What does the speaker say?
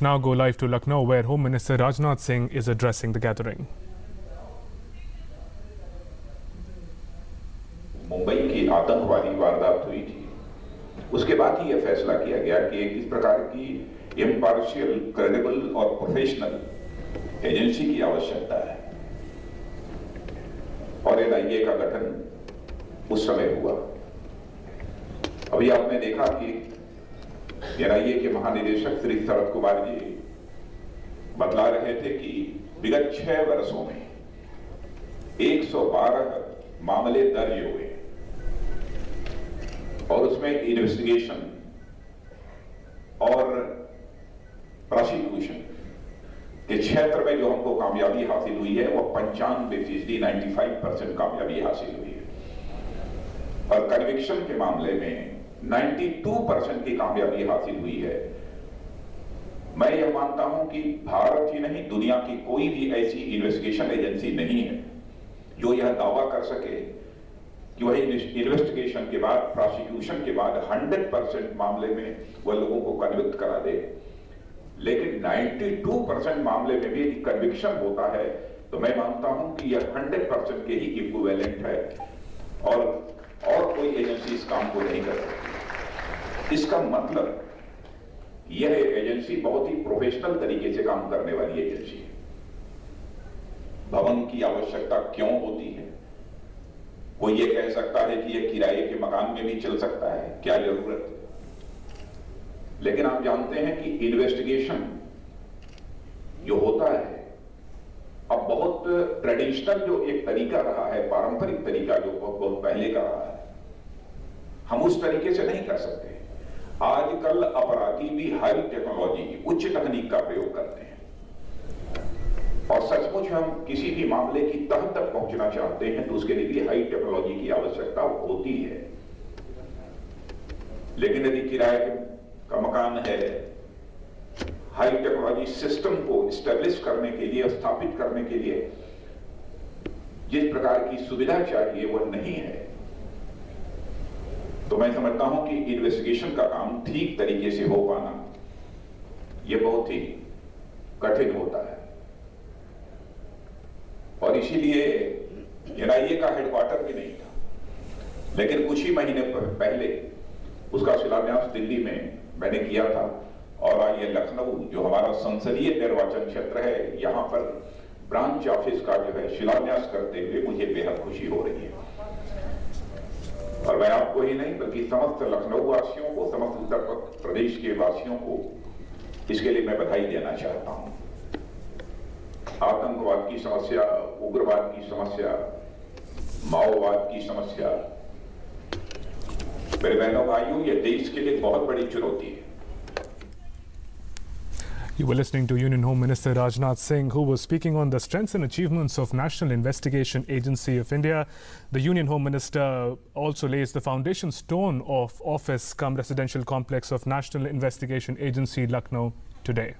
Now go live to Lucknow, where Home Minister Rajnath Singh is addressing the gathering. Mumbai की आतंकवादी वारदात हुई थी, उसके बाद ही यह फैसला किया गया कि एक इस प्रकार की इम्पार्शियल, क्रेडिबल और प्रोफेशनल एजेंसी की आवश्यकता है और एनआईए का गठन उस समय हुआ। अभी आपने देखा कि एनआईए के महानिदेशक श्री शरद कुमार जी बतला रहे थे कि विगत 6 वर्षों में 112 मामले दर्ज हुए और उसमें इन्वेस्टिगेशन और प्रोसिक्यूशन के क्षेत्र में जो हमको कामयाबी हासिल हुई है वो 95% 95% कामयाबी हासिल हुई है और कन्विक्शन के मामले में 92% की कामयाबी हासिल हुई है। मैं यह मानता हूं कि भारत ही नहीं, दुनिया की कोई भी ऐसी इन्वेस्टिगेशन एजेंसी नहीं है जो यह दावा कर सके कि वह इन्वेस्टिगेशन के बाद, प्रोसिक्यूशन के बाद 100% मामले में वह लोगों को कन्विक्ट करा दे। लेकिन 92% मामले में भी यदि कन्विक्शन होता है तो मैं मानता हूं कि यह 100% के ही इक्विवेलेंट है और कोई एजेंसी इस काम को नहीं कर सकती। इसका मतलब यह एजेंसी बहुत ही प्रोफेशनल तरीके से काम करने वाली एजेंसी है। भवन की आवश्यकता क्यों होती है? कोई ये कह सकता है कि यह किराए के मकान में भी चल सकता है, क्या जरूरत है? लेकिन आप जानते हैं कि इन्वेस्टिगेशन जो होता है अब बहुत ट्रेडिशनल जो एक तरीका रहा है, पारंपरिक तरीका जो बहुत पहले का रहा है, हम उस तरीके से नहीं कर सकते। आजकल अपराधी भी हाई टेक्नोलॉजी की, उच्च तकनीक का प्रयोग करते हैं और सचमुच हम किसी भी मामले की तह तक पहुंचना चाहते हैं तो उसके लिए भी हाई टेक्नोलॉजी की आवश्यकता होती है। लेकिन यदि किराए का मकान है, हाई टेक्नोलॉजी सिस्टम को स्टैब्लिश करने के लिए, स्थापित करने के लिए जिस प्रकार की सुविधा चाहिए वह नहीं है, तो मैं समझता हूं कि इन्वेस्टिगेशन का काम ठीक तरीके से हो पाना यह बहुत ही कठिन होता है और इसीलिए एनआईए का हेडक्वार्टर भी नहीं था। लेकिन कुछ ही महीने पहले उसका शिलान्यास दिल्ली में मैंने किया था और आज ये लखनऊ जो हमारा संसदीय निर्वाचन क्षेत्र है, यहां पर ब्रांच ऑफिस का जो है शिलान्यास करते हुए मुझे बेहद खुशी हो रही है और मैं आपको ही नहीं बल्कि समस्त लखनऊ वासियों को, समस्त उत्तर प्रदेश के वासियों को इसके लिए मैं बधाई देना चाहता हूं। आतंकवाद की समस्या, उग्रवाद की समस्या, माओवाद की समस्या, मेरे बहनों भाइयों, यह देश के लिए बहुत बड़ी चुनौती है। You were listening to Union Home Minister Rajnath Singh, who was speaking on the strengths and achievements of National Investigation Agency of India. The Union Home Minister also lays the foundation stone of office cum residential complex of National Investigation Agency, Lucknow, today.